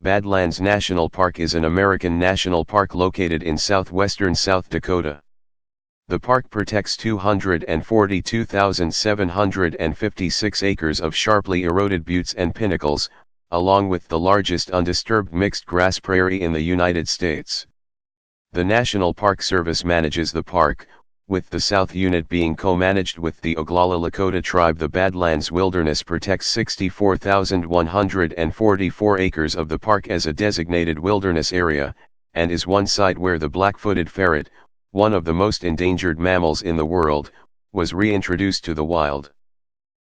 Badlands National Park is an American national park located in southwestern South Dakota. The park protects 242,756 acres of sharply eroded buttes and pinnacles, along with the largest undisturbed mixed grass prairie in the United States. The National Park Service manages the park, with the South Unit being co-managed with the Oglala Lakota tribe. The Badlands Wilderness protects 64,144 acres of the park as a designated wilderness area, and is one site where the black-footed ferret, one of the most endangered mammals in the world, was reintroduced to the wild.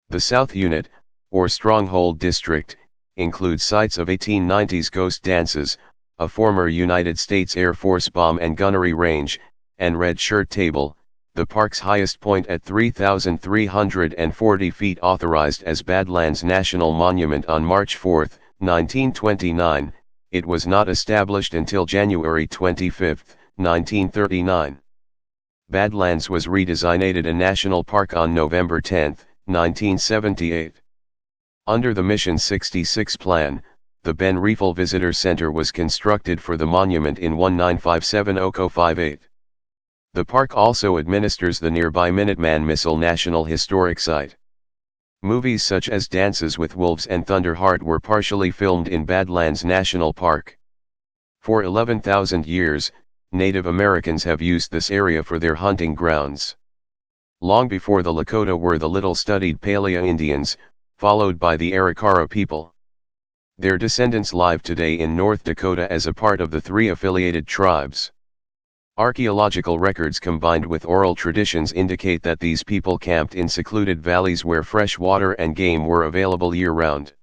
The South Unit, or Stronghold District, includes sites of 1890s ghost dances, a former United States Air Force bomb and gunnery range, and Red Shirt Table, the park's highest point at 3,340 feet. Authorized as Badlands National Monument on March 4, 1929, it was not established until January 25, 1939. Badlands was redesignated a national park on November 10, 1978. Under the Mission 66 plan, the Ben Riefel Visitor Center was constructed for the monument in 1957-0058. The park also administers the nearby Minuteman Missile National Historic Site. Movies such as Dances with Wolves and Thunderheart were partially filmed in Badlands National Park. For 11,000 years, Native Americans have used this area for their hunting grounds. Long before the Lakota were the little-studied Palia Indians, followed by the Arikara people. Their descendants live today in North Dakota as a part of the three affiliated tribes. Archaeological records combined with oral traditions indicate that these people camped in secluded valleys where fresh water and game were available year-round.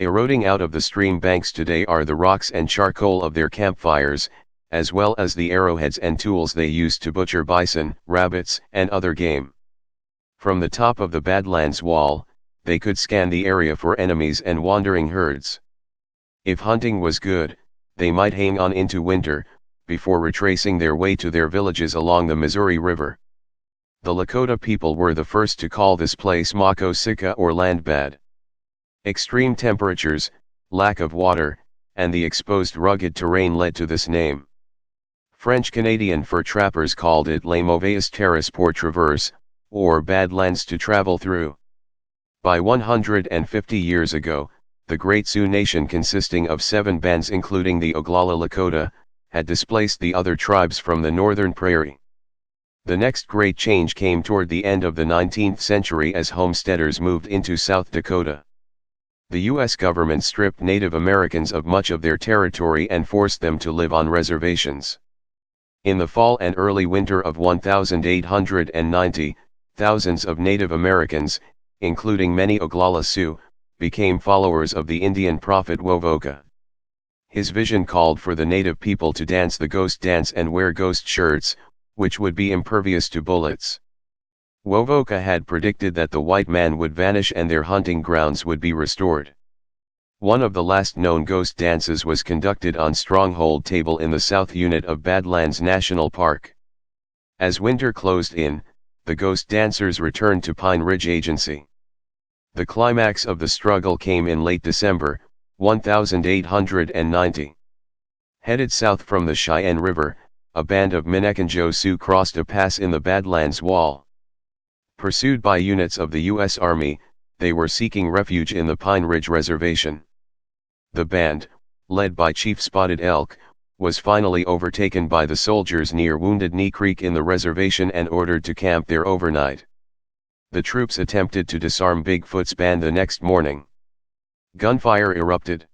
Eroding out of the stream banks today are the rocks and charcoal of their campfires, as well as the arrowheads and tools they used to butcher bison, rabbits, and other game. From the top of the Badlands Wall, they could scan the area for enemies and wandering herds. If hunting was good, they might hang on into winter, before retracing their way to their villages along the Missouri River. The Lakota people were the first to call this place Mako Sika or Land Bad. Extreme temperatures, lack of water, and the exposed rugged terrain led to this name. French-Canadian fur trappers called it Les Mauvaises Terres pour traverse, or Badlands to travel through. By 150 years ago, the Great Sioux Nation, consisting of 7 bands including the Oglala Lakota, had displaced the other tribes from the northern prairie. The next great change came toward the end of the 19th century as homesteaders moved into South Dakota. The U.S. government stripped Native Americans of much of their territory and forced them to live on reservations. In the fall and early winter of 1890, thousands of Native Americans, including many Oglala Sioux, became followers of the Indian prophet Wovoka. His vision called for the native people to dance the ghost dance and wear ghost shirts, which would be impervious to bullets. Wovoka had predicted that the white man would vanish and their hunting grounds would be restored. One of the last known ghost dances was conducted on Stronghold Table in the South Unit of Badlands National Park. As winter closed in, the ghost dancers returned to Pine Ridge Agency. The climax of the struggle came in late December, 1890. Headed south from the Cheyenne River, a band of Minneconjou Sioux crossed a pass in the Badlands Wall. Pursued by units of the U.S. Army, they were seeking refuge in the Pine Ridge Reservation. The band, led by Chief Spotted Elk, was finally overtaken by the soldiers near Wounded Knee Creek in the reservation and ordered to camp there overnight. The troops attempted to disarm Bigfoot's band the next morning. Gunfire erupted.